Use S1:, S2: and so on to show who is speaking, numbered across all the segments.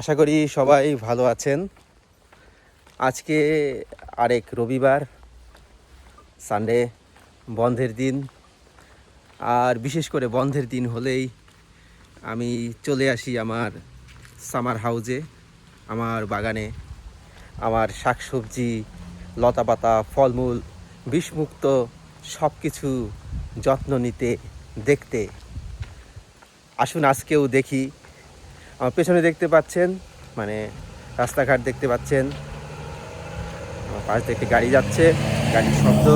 S1: আশা করি সবাই ভালো আছেন। আজকে আরেক রবিবার, সানডে, বন্ধের দিন। আর বিশেষ করে বন্ধের দিন হলেই আমি চলে আসি আমার সামার হাউজে, আমার বাগানে। আমার শাকসবজি, লতাপাতা, ফলমূল, বিষমুক্ত সব কিছু যত্ন নিতে, দেখতে। আসুন আজকেও দেখি। আমার পেছনে দেখতে পাচ্ছেন, মানে রাস্তাঘাট দেখতে পাচ্ছেন, আমার পাশ থেকে গাড়ি যাচ্ছে, গাড়ির শব্দ।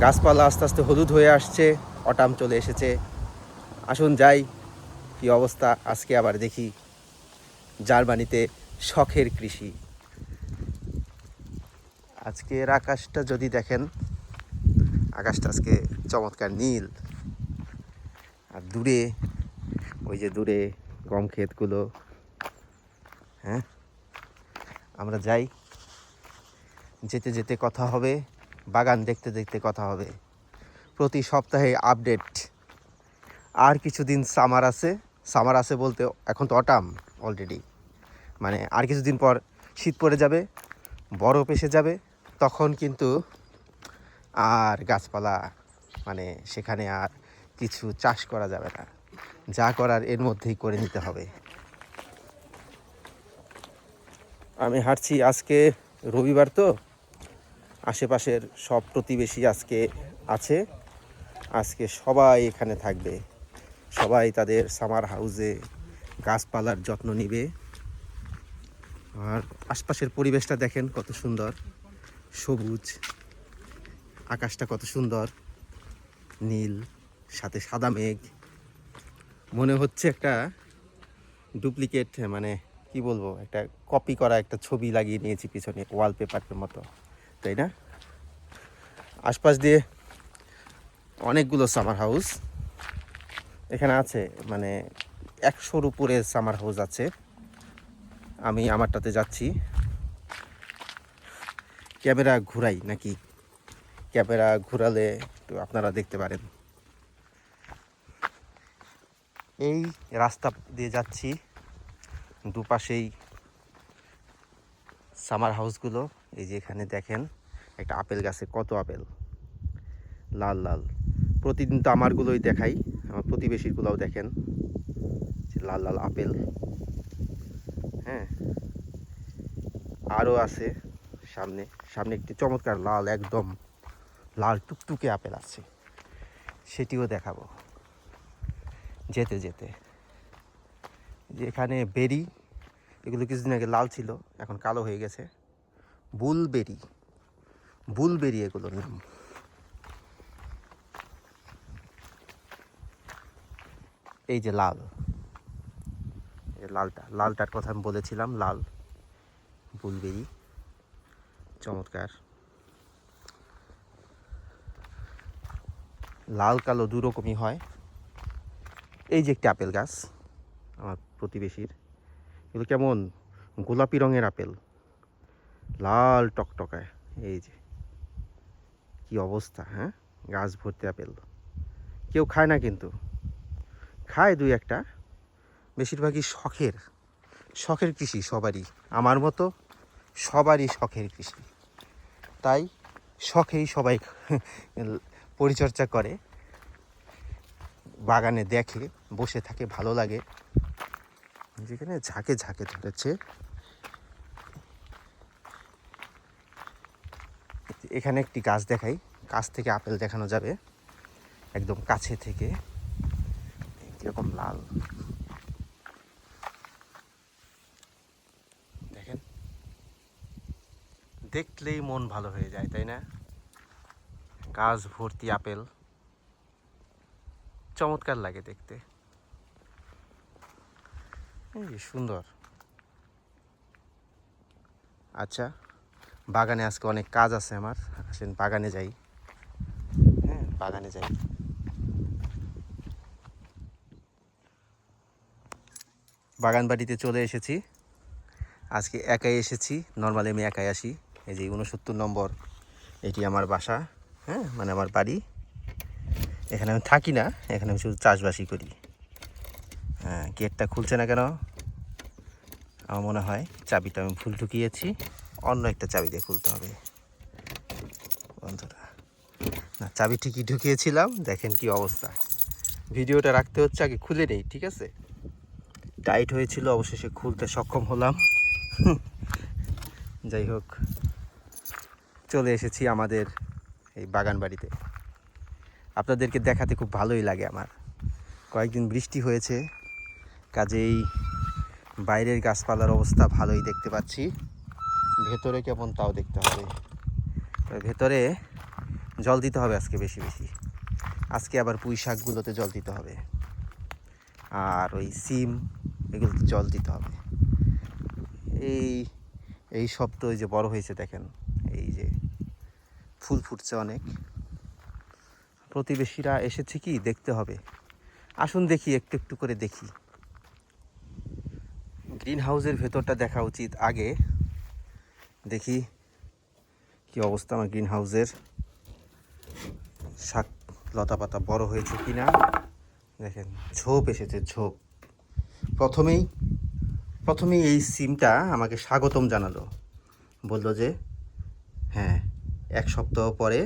S1: গাছপালা আস্তে আস্তে হলুদ হয়ে আসছে, অটাম চলে এসেছে। আসুন যাই, কি অবস্থা আজকে আবার দেখি জার্মানিতে শখের কৃষি। আজকের আকাশটা যদি দেখেন, আকাশটা আজকে চমৎকার নীল। আর দূরে, ওই যে দূরে গম ক্ষেতগুলো। হ্যাঁ, আমরা যাই, যেতে যেতে কথা হবে, বাগান দেখতে দেখতে কথা হবে। প্রতি সপ্তাহে আপডেট। আর কিছুদিন সামার আছে বলতে এখন তো অটাম অলরেডি, মানে আর কিছুদিন পর শীত পড়ে যাবে, বরফ এসে যাবে। তখন কিন্তু আর গাছপালা, মানে সেখানে আর কিছু চাষ করা যাবে না। যা করার এর মধ্যেই করে নিতে হবে। আমি হাঁটছি, আজকে রবিবার তো, আশেপাশের সব প্রতিবেশী আজকে আছে। আজকে সবাই এখানে থাকবে, সবাই তাদের সামার হাউসে গাছপালার যত্ন নিবে। আর আশপাশের পরিবেশটা দেখেন কত সুন্দর, সবুজ, আকাশটা কত সুন্দর নীল, সাথে সাদা মেঘ। মনে হচ্ছে একটা ডুপ্লিকেট, মানে কি বলবো, একটা কপি করা একটা ছবি লাগিয়ে নিয়েছি পিছনে ওয়ালপেপারের মতো, তাই না? আশপাশ দিয়ে অনেকগুলো সামার হাউস এখানে আছে, মানে 100-র উপরে সামার হাউস আছে। আমি আমারটাতে যাচ্ছি। ক্যামেরা ঘুরাই নাকি? ক্যামেরা ঘুরালে একটু আপনারা দেখতে পারেন। এই রাস্তা দিয়ে যাচ্ছি, দুপাশেই সামার হাউসগুলো। এই যে এখানে দেখেন একটা আপেল গাছে কত আপেল, লাল লাল। প্রতিদিন তো আমারগুলোই দেখাই, আমার প্রতিবেশীরগুলোও দেখেন যে লাল লাল আপেল। হ্যাঁ, আরও আছে সামনে, সামনে একটি চমৎকার লাল, একদম লাল টুকটুকে আপেল আছে, সেটিও দেখাবো যেতে যেতে। যে এখানে বেরি, এগুলো কিছুদিন আগে লাল ছিল, এখন কালো হয়ে গেছে। বুলবেরি, বুলবেরি এগুলোর নাম। এই যে লাল, এই লালটার কথা আমি বলেছিলাম, লাল বুলবেরি, চমৎকার। লাল কালো দু রকমই হয়। এই যে একটি আপেল গাছ আমার প্রতিবেশীর, এগুলো কেমন গোলাপি রঙের আপেল, লাল টকটকায়। এই যে কি অবস্থা, হ্যাঁ, গাছ ভর্তি আপেল। কেউ খায় না কিন্তু, খায় দুই একটা। বেশিরভাগই শখের, শখের কৃষি সবারই, আমার মতো সবারই শখের কৃষি। তাই শখেই সবাই পরিচর্যা করে, বাগানে দেখে, বসে থাকে, ভালো লাগে। যেখানে ঝাঁকে ঝাঁকে ধরেছে। এখানে একটি গাছ দেখাই, কাছ থেকে আপেল দেখানো যাবে, একদম কাছে থেকে। কিরকম লাল দেখেন, দেখলেই মন ভালো হয়ে যায়, তাই না? গাছ ভর্তি আপেল, চমৎকার লাগে দেখতে। এই সুন্দর। আচ্ছা, বাগানে আজকে অনেক কাজ আছে আমার, আসেন বাগানে যাই। হ্যাঁ, বাগানে যাই। বাগান বাড়িতে চলে এসেছি, আজকে একাই এসেছি। নর্মালি আমি একাই আসি। এই যে 69 নম্বর, এটি আমার বাসা। হ্যাঁ, মানে আমার বাড়ি। এখানে আমি থাকি না, এখানে আমি শুধু চাষবাসই করি। হ্যাঁ, গেটটা খুলছে না কেন? আমার মনে হয় চাবিটা আমি ভুল ঢুকিয়েছি, অন্য একটা চাবি দিয়ে খুলতে হবে বন্ধুরা। না, চাবি ঠিকই ঢুকিয়েছিলাম, দেখেন কি অবস্থা। ভিডিওটা রাখতে হচ্ছে, আগে খুলে নেই, ঠিক আছে। টাইট হয়েছিল, অবশেষে খুলতে সক্ষম হলাম। যাই হোক, চলে এসেছি আমাদের এই বাগান বাড়িতে। আপনাদেরকে দেখাতে খুব ভালোই লাগে আমার। কয়েকদিন বৃষ্টি হয়েছে, কাজেই বাইরের গাছপালার অবস্থা ভালোই দেখতে পাচ্ছি। ভেতরে কেমন তাও দেখতে হবে। ভেতরে জল দিতে হবে আজকে বেশি বেশি। আজকে আবার পুঁই শাকগুলোতে জল দিতে হবে, আর ওই সিম এগুলোতে জল দিতে হবে। এই এই সব তো ওই যে বড় হয়েছে দেখেন, এই যে ফুল ফুটছে অনেক। প্রতিবেশীরা এসেছে কি দেখতে হবে, আসুন দেখি, একটু একটু করে দেখি। গ্রিন হাউসের ভেতরটা দেখা উচিত আগে। দেখি কি অবস্থা আমার গ্রিন হাউসের, শাক লতা পাতা বড় হয়েছে কিনা। দেখেন ঝোপ এসেছে, ঝোপ। প্রথমেই এই সিমটা আমাকে স্বাগতম জানালো, বলল যে হ্যাঁ, 1 সপ্তাহ পরে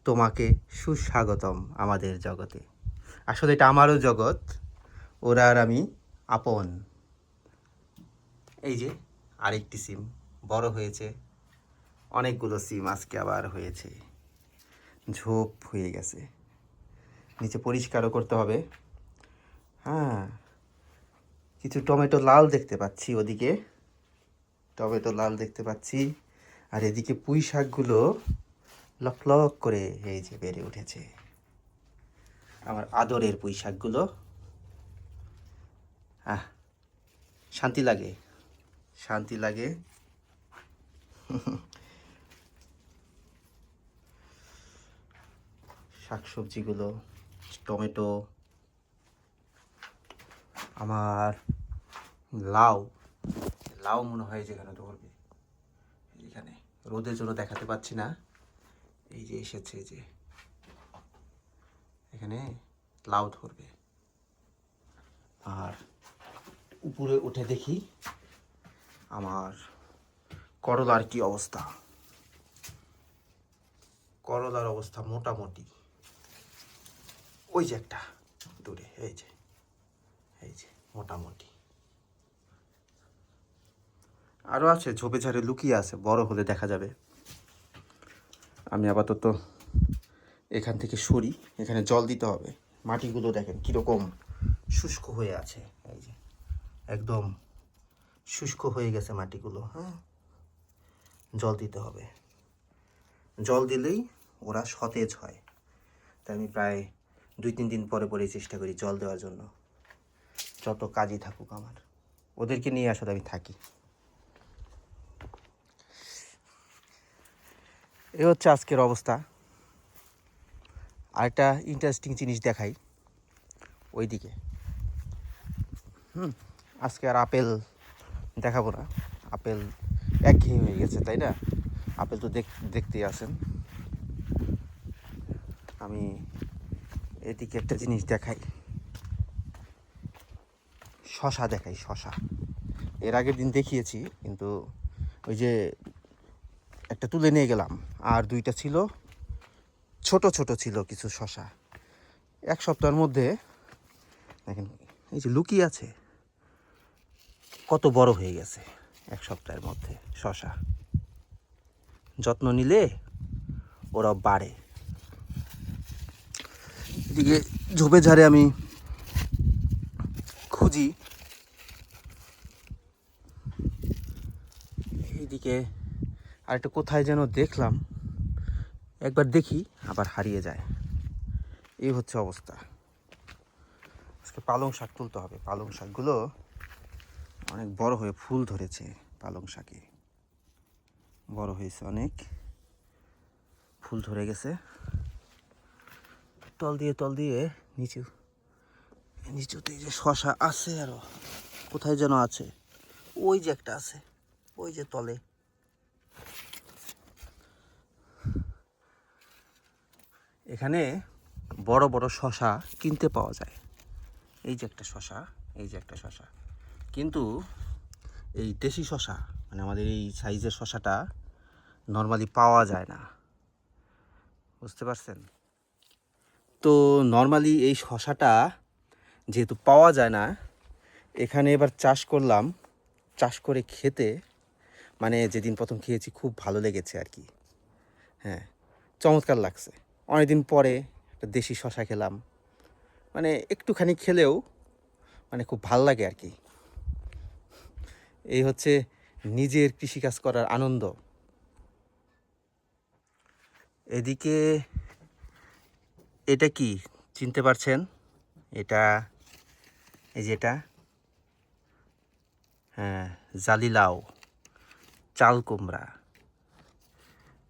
S1: তোমাকে সুস্বাগতম আমাদের জগতে। আসলে এটা আমারও জগৎ, ওরা আর আমি আপন। এই যে আরেকটি সিম বড় হয়েছে, অনেকগুলো সিম আজকে আবার হয়েছে, ঝোপ হয়ে গেছে। নিচে পরিষ্কারও করতে হবে। হ্যাঁ, কিছু টমেটো লাল দেখতে পাচ্ছি, ওদিকে টমেটো লাল দেখতে পাচ্ছি। আর এদিকে পুঁই শাকগুলো লক লক করে এই যে বেড়ে উঠেছে, আমার আদরের পুঁই শাকগুলো। শান্তি লাগে, শান্তি লাগে। শাকসবজিগুলো, টমেটো, আমার লাউ লাউ মনে হয় যেখানে ধরবে, এখানে রোদের জন্য দেখাতে পাচ্ছি না। এই যে এসেছে, এই যে এখানে লাউ ধরবে। আর উপরে উঠে দেখি আমার করলার কি অবস্থা। করলার অবস্থা মোটামুটি। ওই যে একটা দূরে, এই যে মোটামুটি। আরও আছে, ঝোপে ঝাড়ে লুকিয়ে আছে, বড় হলে দেখা যাবে। আমি আপাতত এখান থেকে সরি, এখানে জল দিতে হবে। মাটিগুলো দেখেন কীরকম শুষ্ক হয়ে আছে, এই যে একদম শুষ্ক হয়ে গেছে মাটিগুলো। হ্যাঁ, জল দিতে হবে, জল দিলেই ওরা সতেজ হয়। তাই আমি প্রায় 2-3 দিন পরে পরে চেষ্টা করি জল দেওয়ার জন্য, যত কাজই থাকুক আমার, ওদেরকে নিয়ে আসলে আমি থাকি। এই হচ্ছে আজকের অবস্থা। আরেকটা ইন্টারেস্টিং জিনিস দেখাই ওইদিকে। আজকে আর আপেল দেখাবো না, আপেল একঘেয়ে হয়ে গেছে, তাই না? আপেল তো দেখতেই আছেন। আমি এদিকে একটা জিনিস দেখাই, শশা দেখাই, শশা। এর আগের দিন দেখিয়েছি, কিন্তু ওই যে একটা তুলে নিয়ে গেলাম, আর 2টা ছিল, ছোট ছোট ছিল কিছু শশা। 1 সপ্তাহের মধ্যে দেখেন এই যে লুকিয়ে আছে, কত বড় হয়ে গেছে 1 সপ্তাহের মধ্যে শশা। যত্ন নিলে ওরা বাড়ে। এদিকে ঝোপে ঝাড়ে আমি খুঁজি, এইদিকে আরেকটা কোথায় যেন দেখলাম, একবার দেখি আবার হারিয়ে যায়। এই হচ্ছে অবস্থা। আজকে পালং শাক তুলতে হবে। পালং শাকগুলো অনেক বড় হয়ে ফুল ধরেছে, পালং শাকে বড় হয়েছে, অনেক ফুল ধরে গেছে। তল দিয়ে নিচুতে যে শশা আছে, আরো কোথায় যেন আছে, ওই যে একটা আছে, ওই যে তলে। এখানে বড় বড় শশা কিনতে পাওয়া যায়। এই যে একটা শশা, এই যে একটা শশা, কিন্তু এই দেশি শশা, মানে আমাদের এই সাইজের শশাটা নর্মালি পাওয়া যায় না, বুঝতে পারছেন? তো নর্মালি এই শশাটা যেহেতু পাওয়া যায় না, এখানে এবার চাষ করলাম। চাষ করে খেতে, মানে যেদিন প্রথম খেয়েছি খুব ভালো লেগেছে আর কি। হ্যাঁ, চমৎকার লাগছে। অনেকদিন পরে একটা দেশি শশা খেলাম, মানে একটুখানি খেলেও মানে খুব ভাল লাগে আর কি। এই হচ্ছে নিজের কৃষিকাজ করার আনন্দ। এদিকে এটা কি চিনতে পারছেন? এটা এই যেটা, হ্যাঁ, জালিলাও, চাল কুমড়া।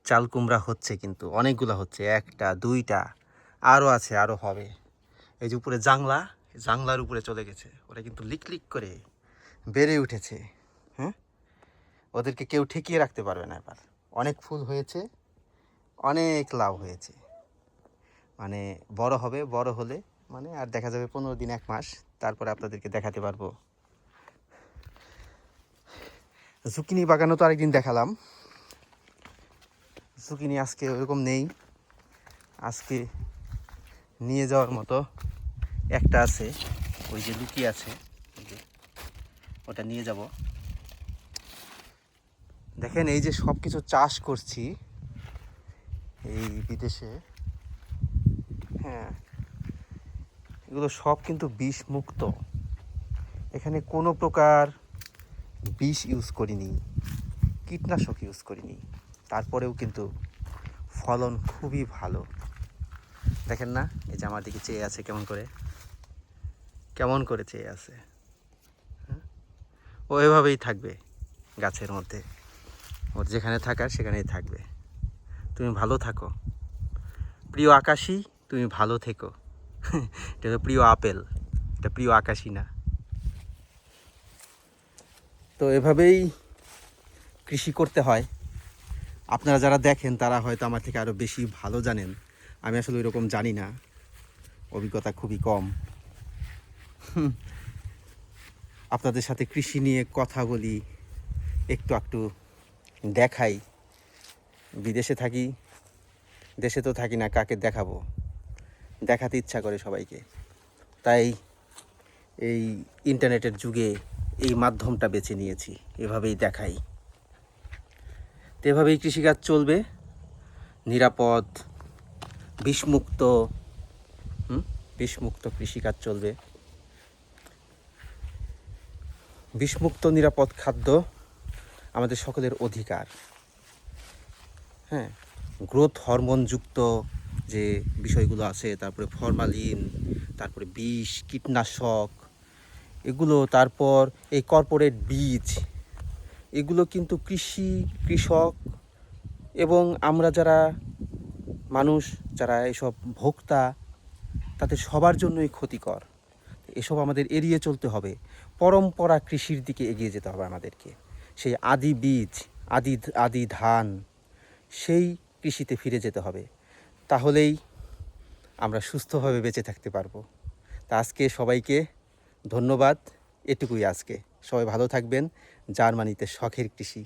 S1: চাল কুমড়া হচ্ছে, কিন্তু অনেকগুলো হচ্ছে, একটা দুইটা আরও আছে, আরও হবে। এই যে উপরে জাংলা, জাংলার উপরে চলে গেছে, ওরা কিন্তু লিকলিক করে বেড়ে উঠেছে। হ্যাঁ, ওদেরকে কেউ ঠেকিয়ে রাখতে পারবে না। এবার অনেক ফুল হয়েছে, অনেক লাভ হয়েছে। মানে বড় হবে, বড় হলে মানে আর দেখা যাবে 15 দিন 1 মাস, তারপরে আপনাদেরকে দেখাতে পারবো। জুকিনি বাগানও তো আরেকদিন দেখালাম। জুকিনি আজকে ওরকম নেই, আজকে নিয়ে যাওয়ার মতো একটা আছে, ওই যে লুকিয়ে আছে, ওটা নিয়ে যাব। দেখেন এই যে সব কিছু চাষ করছি এই বিদেশে, হ্যাঁ, এগুলো সব কিন্তু বিষ মুক্ত। এখানে কোনো প্রকার বিষ ইউজ করিনি, কীটনাশক ইউজ করিনি, তারপরেও কিন্তু ফলন খুবই ভালো। দেখেন না, এই যে আমার দিকে চেয়ে আছে, কেমন করে চেয়ে আছে। ও এভাবেই থাকবে গাছের মধ্যে, ওর যেখানে থাকার সেখানেই থাকবে। তুমি ভালো থাকো প্রিয় আকাশী, তুমি ভালো থেকো। এটা তো প্রিয় আপেল, এটা প্রিয় আকাশী না। তো এভাবেই কৃষি করতে হয়। আপনারা যারা দেখেন তারা হয়তো আমার থেকে আরও বেশি ভালো জানেন, আমি আসলে ওইরকম জানি না, অভিজ্ঞতা খুবই কম। আপনাদের সাথে কৃষি নিয়ে কথা বলি, একটু একটু দেখাই। বিদেশে থাকি, দেশে তো থাকি না, কাকে দেখাবো? দেখাতে ইচ্ছা করে সবাইকে, তাই এই ইন্টারনেটের যুগে এই মাধ্যমটা বেছে নিয়েছি, এভাবেই দেখাই। তো এভাবেই কৃষিকাজ চলবে, নিরাপদ, বিষমুক্ত, বিষমুক্ত কৃষিকাজ চলবে। বিষমুক্ত নিরাপদ খাদ্য আমাদের সকলের অধিকার। হ্যাঁ, গ্রোথ হরমোনযুক্ত যে বিষয়গুলো আছে, তারপরে ফরমালিন, তারপরে বিষ, কীটনাশক, এগুলো, তারপর এই কর্পোরেট বীজ, এগুলো কিন্তু কৃষক এবং আমরা যারা মানুষ, যারা এসব ভোক্তা, তাদের সবার জন্যই ক্ষতিকর। এসব আমাদের এড়িয়ে চলতে হবে। পরম্পরা কৃষির দিকে এগিয়ে যেতে হবে আমাদেরকে। সেই আদি বীজ, আদি ধান, সেই কৃষিতে ফিরে যেতে হবে। তাহলেই আমরা সুস্থভাবে বেঁচে থাকতে পারবো। তা আজকে সবাইকে ধন্যবাদ, এটুকুই আজকে। সবাই ভালো থাকবেন। জার্মানিতে শখের কৃষি।